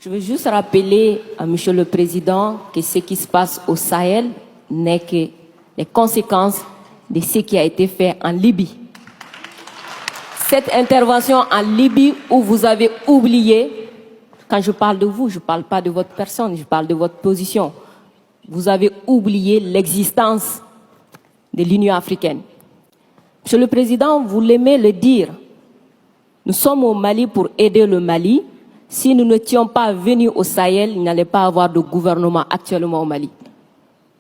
Je veux juste rappeler à Monsieur le Président que ce qui se passe au Sahel n'est que les conséquences de ce qui a été fait en Libye. Cette intervention en Libye où vous avez oublié, quand je parle de vous, je ne parle pas de votre personne, je parle de votre position. Vous avez oublié l'existence de l'Union africaine. Monsieur le Président, vous l'aimez le dire, nous sommes au Mali pour aider le Mali. Si nous n'étions pas venus au Sahel, il n'allait pas avoir de gouvernement actuellement au Mali.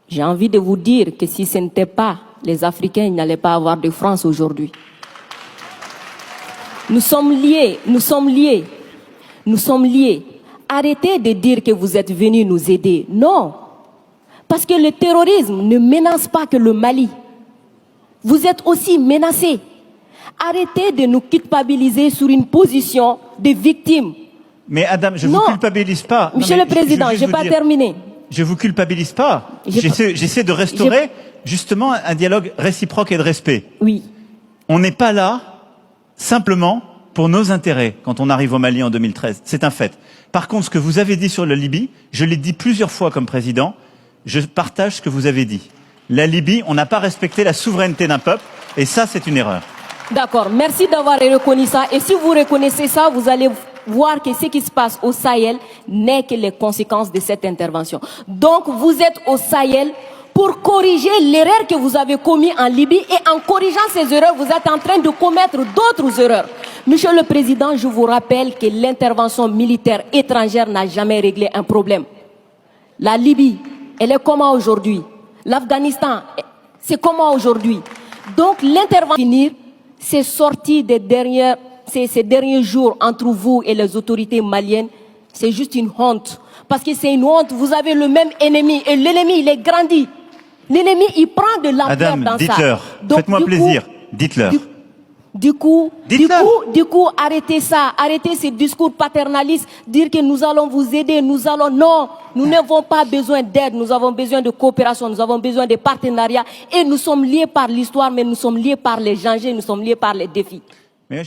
J'ai envie de vous dire que si ce n'était pas les Africains, il n'allait pas avoir de France aujourd'hui. Nous sommes liés, nous sommes liés, nous sommes liés. Arrêtez de dire que vous êtes venus nous aider. Non, parce que le terrorisme ne menace pas que le Mali. Vous êtes aussi menacés. Arrêtez de nous culpabiliser sur une position de victime. Mais Adam, je ne vous culpabilise pas. Monsieur le Président, je n'ai pas terminé. Je ne vous culpabilise pas. J'essaie de restaurer justement un dialogue réciproque et de respect. Oui. On n'est pas là simplement pour nos intérêts quand on arrive au Mali en 2013. C'est un fait. Par contre, ce que vous avez dit sur la Libye, je l'ai dit plusieurs fois comme président, je partage ce que vous avez dit. La Libye, on n'a pas respecté la souveraineté d'un peuple et ça, c'est une erreur. D'accord, merci d'avoir reconnu ça. Et si vous reconnaissez ça, vous allez voir que ce qui se passe au Sahel n'est que les conséquences de cette intervention. Donc, vous êtes au Sahel pour corriger l'erreur que vous avez commise en Libye et en corrigeant ces erreurs, vous êtes en train de commettre d'autres erreurs. Monsieur le Président, je vous rappelle que l'intervention militaire étrangère n'a jamais réglé un problème. La Libye, elle est comment aujourd'hui? L'Afghanistan, c'est comment aujourd'hui? Donc, l'intervention, c'est sorti des ces derniers jours entre vous et les autorités maliennes, c'est juste une honte. Parce que c'est une honte, vous avez le même ennemi et l'ennemi, il est grandi. L'ennemi, il prend de l'ampleur dans ça. Dites-leur, faites-moi plaisir, dites-leur. Du coup, arrêtez ça, arrêtez ces discours paternalistes, dire que nous allons vous aider, non, nous n'avons pas besoin d'aide, nous avons besoin de coopération, nous avons besoin de partenariat et nous sommes liés par l'histoire, mais nous sommes liés par les dangers, nous sommes liés par les défis. Mais